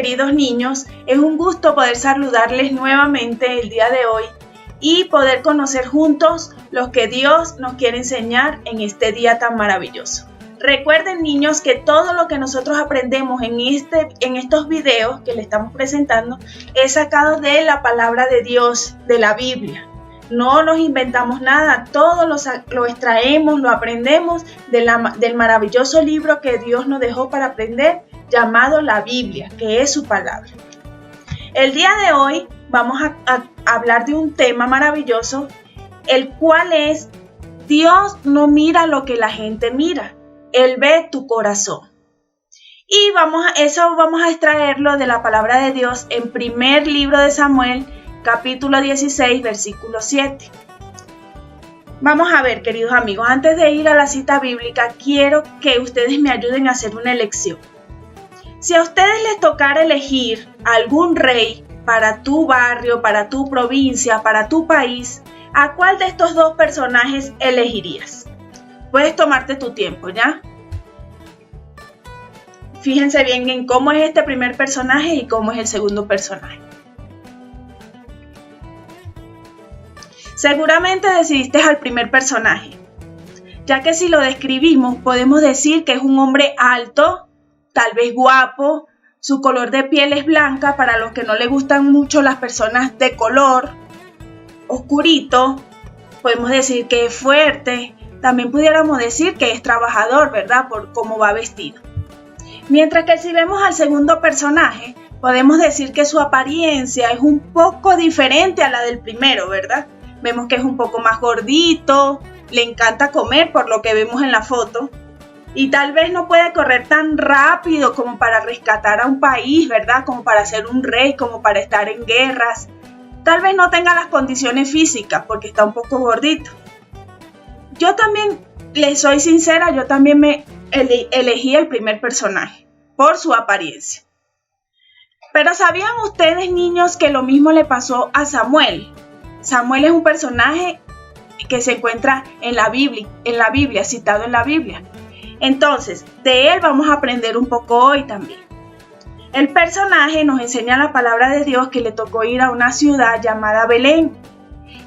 queridos niños, es un gusto poder saludarles nuevamente el día de hoy y poder conocer juntos lo que Dios nos quiere enseñar en este día tan maravilloso. Recuerden, niños, que todo lo que nosotros aprendemos en estos videos que les estamos presentando es sacado de la palabra de Dios, de la Biblia. No nos inventamos nada, todo lo extraemos, lo aprendemos del maravilloso libro que Dios nos dejó para aprender, llamado la Biblia, que es su palabra. El día de hoy vamos a hablar de un tema maravilloso, el cual es: Dios no mira lo que la gente mira, Él ve tu corazón. Y vamos a extraerlo de la palabra de Dios en primer libro de Samuel, capítulo 16, versículo 7. Vamos a ver, queridos amigos, antes de ir a la cita bíblica, quiero que ustedes me ayuden a hacer una elección. Si a ustedes les tocara elegir algún rey para tu barrio, para tu provincia, para tu país, ¿a cuál de estos dos personajes elegirías? Puedes tomarte tu tiempo, ¿ya? Fíjense bien en cómo es este primer personaje y cómo es el segundo personaje. Seguramente decidiste al primer personaje, ya que si lo describimos podemos decir que es un hombre alto, tal vez guapo, su color de piel es blanca para los que no le gustan mucho las personas de color oscurito, podemos decir que es fuerte, también pudiéramos decir que es trabajador, ¿verdad? Por cómo va vestido. Mientras que si vemos al segundo personaje, podemos decir que su apariencia es un poco diferente a la del primero, ¿verdad? Vemos que es un poco más gordito, le encanta comer por lo que vemos en la foto y tal vez no puede correr tan rápido como para rescatar a un país, ¿verdad? Como para ser un rey, como para estar en guerras. Tal vez no tenga las condiciones físicas porque está un poco gordito. Yo también, les soy sincera, yo también me elegí el primer personaje por su apariencia. Pero ¿sabían ustedes, niños, que lo mismo le pasó a Samuel? Samuel es un personaje que se encuentra en la Biblia, citado en la Biblia. Entonces, de él vamos a aprender un poco hoy también. El personaje nos enseña la palabra de Dios que le tocó ir a una ciudad llamada Belén.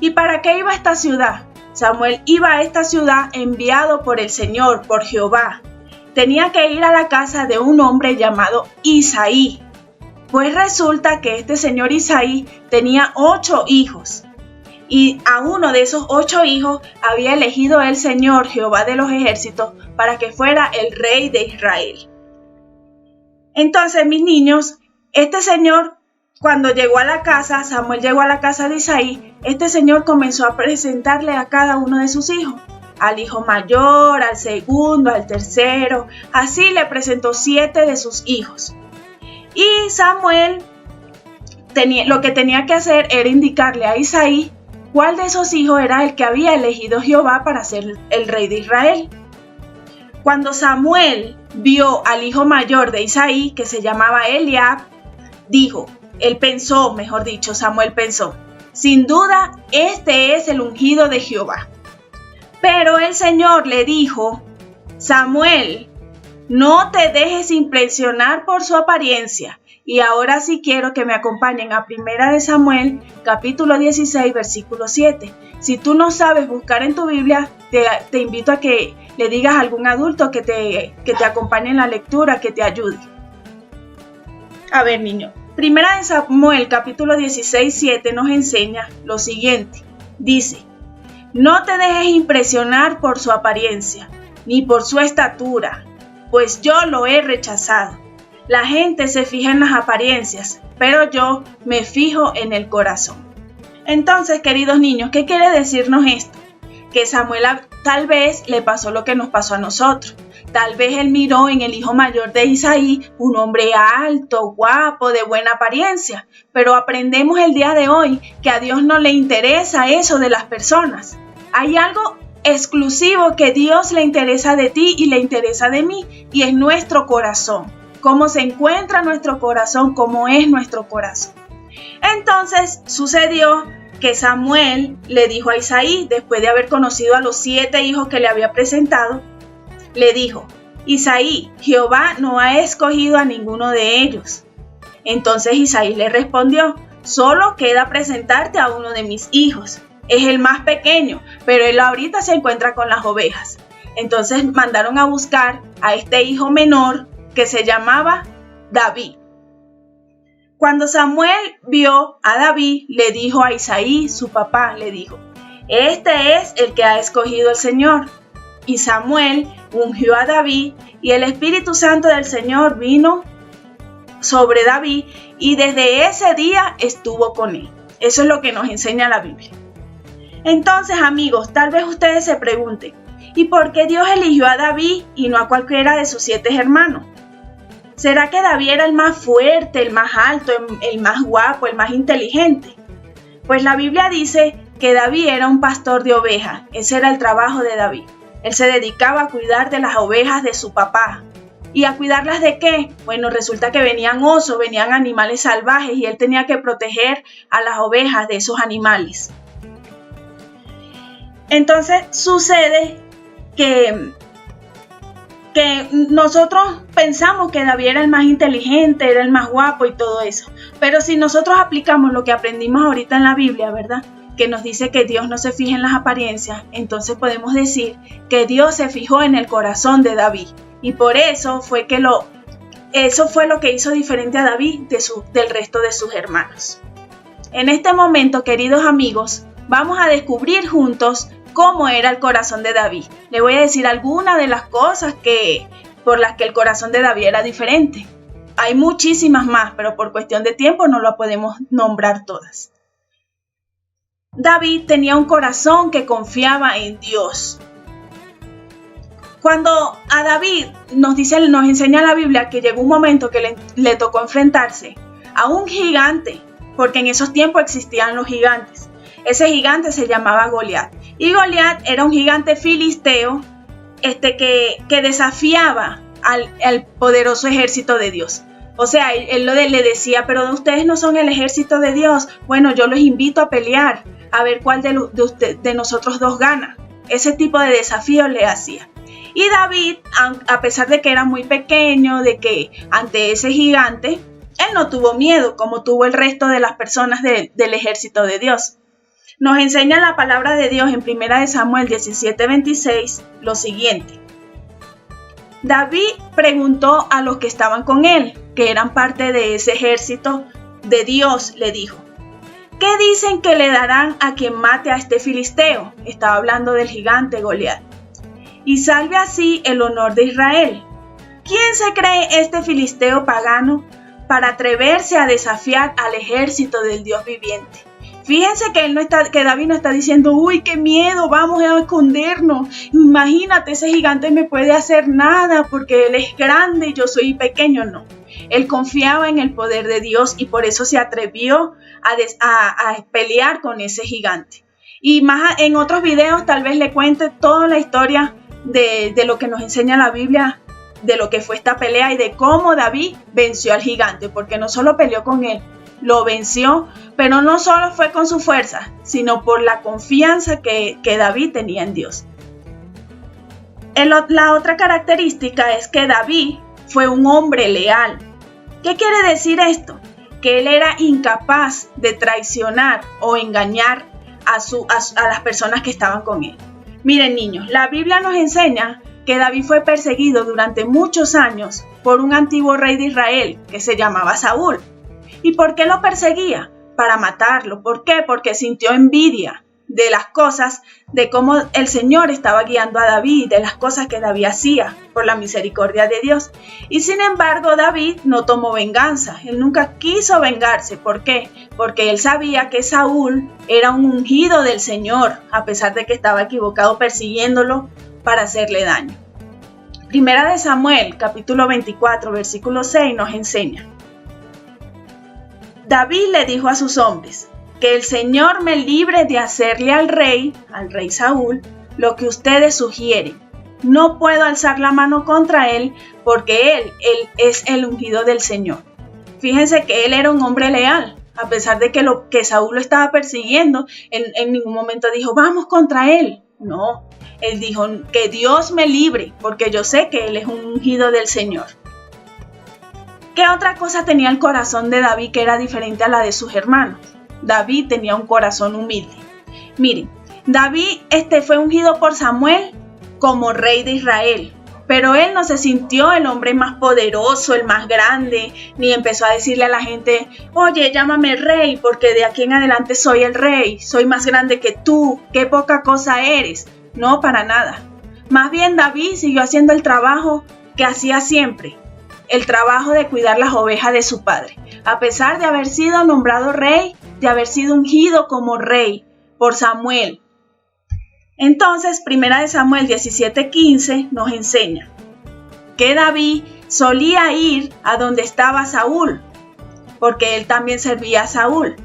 ¿Y para qué iba a esta ciudad? Samuel iba a esta ciudad enviado por el Señor, por Jehová. Tenía que ir a la casa de un hombre llamado Isaí. Pues resulta que este señor Isaí tenía 8 hijos. Y a uno de esos 8 hijos había elegido el Señor, Jehová de los ejércitos, para que fuera el rey de Israel. Entonces, mis niños, este señor, cuando llegó a la casa, Samuel llegó a la casa de Isaí, este señor comenzó a presentarle a cada uno de sus hijos, al hijo mayor, al segundo, al tercero, así le presentó 7 de sus hijos. Y Samuel lo que tenía que hacer era indicarle a Isaí cuál de esos hijos era el que había elegido Jehová para ser el rey de Israel. Cuando Samuel vio al hijo mayor de Isaí, que se llamaba Eliab, Samuel pensó, sin duda este es el ungido de Jehová. Pero el Señor le dijo, Samuel, no te dejes impresionar por su apariencia. Y ahora sí quiero que me acompañen a Primera de Samuel, capítulo 16, versículo 7. Si tú no sabes buscar en tu Biblia, te invito a que le digas a algún adulto que te acompañe en la lectura, que te ayude. A ver, niño. Primera de Samuel, capítulo 16, 7 nos enseña lo siguiente. Dice, no te dejes impresionar por su apariencia, ni por su estatura, pues yo lo he rechazado. La gente se fija en las apariencias, pero yo me fijo en el corazón. Entonces, queridos niños, ¿qué quiere decirnos esto? Que Samuel tal vez le pasó lo que nos pasó a nosotros. Tal vez él miró en el hijo mayor de Isaí un hombre alto, guapo, de buena apariencia. Pero aprendemos el día de hoy que a Dios no le interesa eso de las personas. Hay algo exclusivo que Dios le interesa de ti y le interesa de mí, y es nuestro corazón. Cómo se encuentra nuestro corazón, cómo es nuestro corazón. Entonces sucedió que Samuel le dijo a Isaí, después de haber conocido a los 7 hijos que le había presentado, le dijo, Isaí, Jehová no ha escogido a ninguno de ellos. Entonces Isaí le respondió: solo queda presentarte a uno de mis hijos. Es el más pequeño, pero él ahorita se encuentra con las ovejas. Entonces mandaron a buscar a este hijo menor que se llamaba David. Cuando Samuel vio a David, le dijo a Isaí, su papá, le dijo: este es el que ha escogido el Señor. Y Samuel ungió a David, y el Espíritu Santo del Señor vino sobre David, y desde ese día estuvo con él. Eso es lo que nos enseña la Biblia. Entonces, amigos, tal vez ustedes se pregunten: ¿y por qué Dios eligió a David y no a cualquiera de sus 7 hermanos? ¿Será que David era el más fuerte, el más alto, el más guapo, el más inteligente? Pues la Biblia dice que David era un pastor de ovejas. Ese era el trabajo de David. Él se dedicaba a cuidar de las ovejas de su papá. ¿Y a cuidarlas de qué? Bueno, resulta que venían osos, venían animales salvajes y él tenía que proteger a las ovejas de esos animales. Entonces sucede que nosotros pensamos que David era el más inteligente, era el más guapo y todo eso. Pero si nosotros aplicamos lo que aprendimos ahorita en la Biblia, ¿verdad?, que nos dice que Dios no se fija en las apariencias, entonces podemos decir que Dios se fijó en el corazón de David. Y por eso fue eso fue lo que hizo diferente a David del resto de sus hermanos. En este momento, queridos amigos, vamos a descubrir juntos cómo era el corazón de David. Le voy a decir algunas de las cosas por las que el corazón de David era diferente. Hay muchísimas más, pero por cuestión de tiempo no lo podemos nombrar todas. David tenía un corazón que confiaba en Dios. Cuando a David nos enseña la Biblia que llegó un momento que le tocó enfrentarse a un gigante, porque en esos tiempos existían los gigantes. Ese gigante se llamaba Goliat. Y Goliat era un gigante filisteo que desafiaba al poderoso ejército de Dios. O sea, él le decía: pero ustedes no son el ejército de Dios. Bueno, yo los invito a pelear, a ver cuál de nosotros dos gana. Ese tipo de desafío le hacía. Y David, a pesar de que era muy pequeño, de que ante ese gigante, él no tuvo miedo como tuvo el resto de las personas del ejército de Dios. Nos enseña la palabra de Dios en 1 Samuel 17:26 lo siguiente. David preguntó a los que estaban con él, que eran parte de ese ejército de Dios, le dijo: ¿qué dicen que le darán a quien mate a este filisteo? Estaba hablando del gigante Goliat. Y salve así el honor de Israel. ¿Quién se cree este filisteo pagano para atreverse a desafiar al ejército del Dios viviente? Fíjense que David no está diciendo: uy, qué miedo, vamos a escondernos. Imagínate, ese gigante me puede hacer nada porque él es grande y yo soy pequeño. No, él confiaba en el poder de Dios y por eso se atrevió a pelear con ese gigante. Y más en otros videos tal vez le cuente toda la historia de lo que nos enseña la Biblia, de lo que fue esta pelea y de cómo David venció al gigante, porque no solo peleó con él, lo venció, pero no solo fue con su fuerza, sino por la confianza que David tenía en Dios. La otra característica es que David fue un hombre leal. ¿Qué quiere decir esto? Que él era incapaz de traicionar o engañar a las personas que estaban con él. Miren, niños, la Biblia nos enseña que David fue perseguido durante muchos años por un antiguo rey de Israel que se llamaba Saúl. ¿Y por qué lo perseguía? Para matarlo. ¿Por qué? Porque sintió envidia de las cosas, de cómo el Señor estaba guiando a David, de las cosas que David hacía por la misericordia de Dios. Y sin embargo, David no tomó venganza. Él nunca quiso vengarse. ¿Por qué? Porque él sabía que Saúl era un ungido del Señor, a pesar de que estaba equivocado persiguiéndolo para hacerle daño. Primera de Samuel, capítulo 24, versículo 6 nos enseña: David le dijo a sus hombres: que el Señor me libre de hacerle al rey Saúl, lo que ustedes sugieren. No puedo alzar la mano contra él porque él es el ungido del Señor. Fíjense que él era un hombre leal, a pesar de que Saúl lo estaba persiguiendo, en ningún momento dijo: vamos contra él. No, él dijo: que Dios me libre porque yo sé que él es un ungido del Señor. ¿Qué otra cosa tenía el corazón de David que era diferente a la de sus hermanos? David tenía un corazón humilde. Miren, David fue ungido por Samuel como rey de Israel, pero él no se sintió el hombre más poderoso, el más grande, ni empezó a decirle a la gente, oye, llámame rey, porque de aquí en adelante soy el rey, soy más grande que tú, qué poca cosa eres. No, para nada. Más bien David siguió haciendo el trabajo que hacía siempre, el trabajo de cuidar las ovejas de su padre, a pesar de haber sido nombrado rey, de haber sido ungido como rey por Samuel. Entonces, 1 Samuel 17:15 nos enseña que David solía ir a donde estaba Saúl, porque él también servía a Saúl,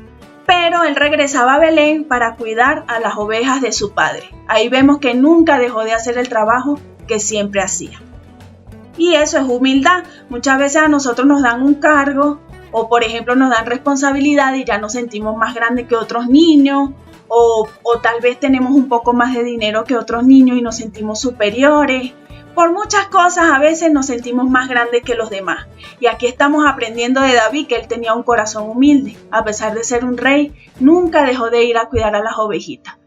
pero él regresaba a Belén para cuidar a las ovejas de su padre. Ahí vemos que nunca dejó de hacer el trabajo que siempre hacía. Y eso es humildad. Muchas veces a nosotros nos dan un cargo o, por ejemplo, nos dan responsabilidad y ya nos sentimos más grandes que otros niños. O tal vez tenemos un poco más de dinero que otros niños y nos sentimos superiores. Por muchas cosas a veces nos sentimos más grandes que los demás. Y aquí estamos aprendiendo de David que él tenía un corazón humilde. A pesar de ser un rey, nunca dejó de ir a cuidar a las ovejitas.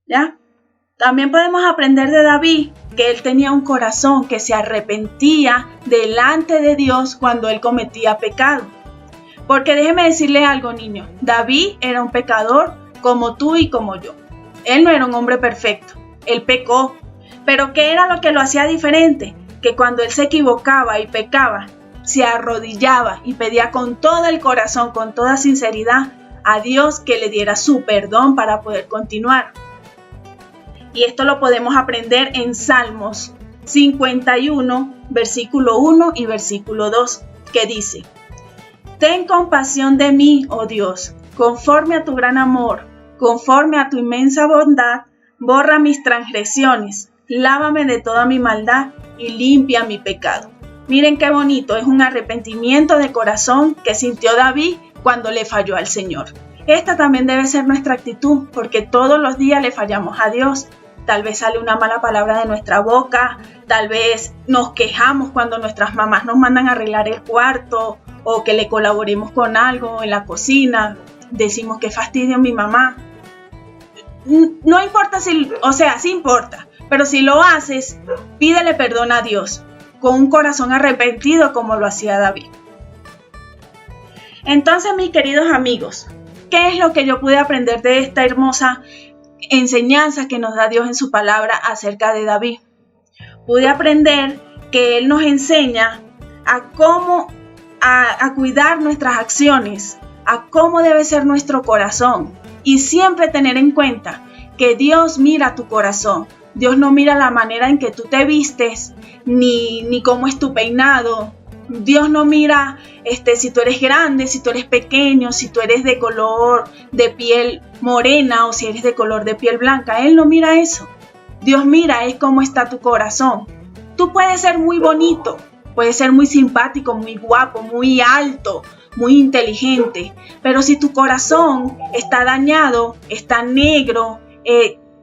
¿Ya? También podemos aprender de David que él tenía un corazón que se arrepentía delante de Dios cuando él cometía pecado. Porque déjeme decirle algo, niños. David era un pecador como tú y como yo. Él no era un hombre perfecto, él pecó. Pero ¿qué era lo que lo hacía diferente? Que cuando él se equivocaba y pecaba, se arrodillaba y pedía con todo el corazón, con toda sinceridad, a Dios que le diera su perdón para poder continuar. Y esto lo podemos aprender en Salmos 51, versículo 1 y versículo 2, que dice: Ten compasión de mí, oh Dios, conforme a tu gran amor, conforme a tu inmensa bondad, borra mis transgresiones, lávame de toda mi maldad y limpia mi pecado. Miren qué bonito, es un arrepentimiento de corazón que sintió David cuando le falló al Señor. Esta también debe ser nuestra actitud, porque todos los días le fallamos a Dios. Tal vez sale una mala palabra de nuestra boca, tal vez nos quejamos cuando nuestras mamás nos mandan a arreglar el cuarto o que le colaboremos con algo en la cocina. Decimos que fastidio a mi mamá. No importa sí importa, pero si lo haces, pídele perdón a Dios con un corazón arrepentido como lo hacía David. Entonces, mis queridos amigos, ¿qué es lo que yo pude aprender de esta hermosa enseñanza que nos da Dios en su palabra acerca de David? Pude aprender que Él nos enseña a cómo a cuidar nuestras acciones, a cómo debe ser nuestro corazón y siempre tener en cuenta que Dios mira tu corazón. Dios no mira la manera en que tú te vistes ni cómo es tu peinado. Dios no mira si tú eres grande, si tú eres pequeño, si tú eres de color de piel morena o si eres de color de piel blanca. Él no mira eso. Dios mira es cómo está tu corazón. Tú puedes ser muy bonito, puedes ser muy simpático, muy guapo, muy alto, muy inteligente, pero si tu corazón está dañado, está negro,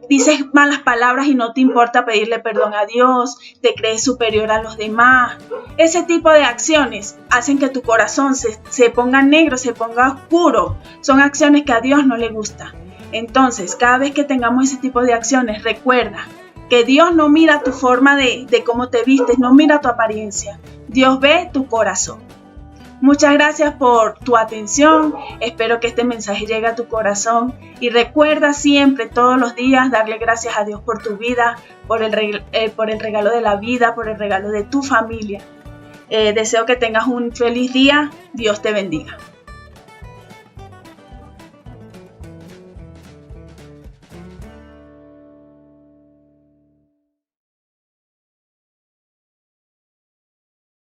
dices malas palabras y no te importa pedirle perdón a Dios, te crees superior a los demás, ese tipo de acciones hacen que tu corazón se ponga negro, se ponga oscuro. Son acciones que a Dios no le gusta. Entonces, cada vez que tengamos ese tipo de acciones, recuerda que Dios no mira tu forma de cómo te vistes, no mira tu apariencia. Dios ve tu corazón. Muchas gracias por tu atención. Espero que este mensaje llegue a tu corazón. Y recuerda siempre, todos los días, darle gracias a Dios por tu vida, por el regalo de la vida, por el regalo de tu familia. Deseo que tengas un feliz día. Dios te bendiga.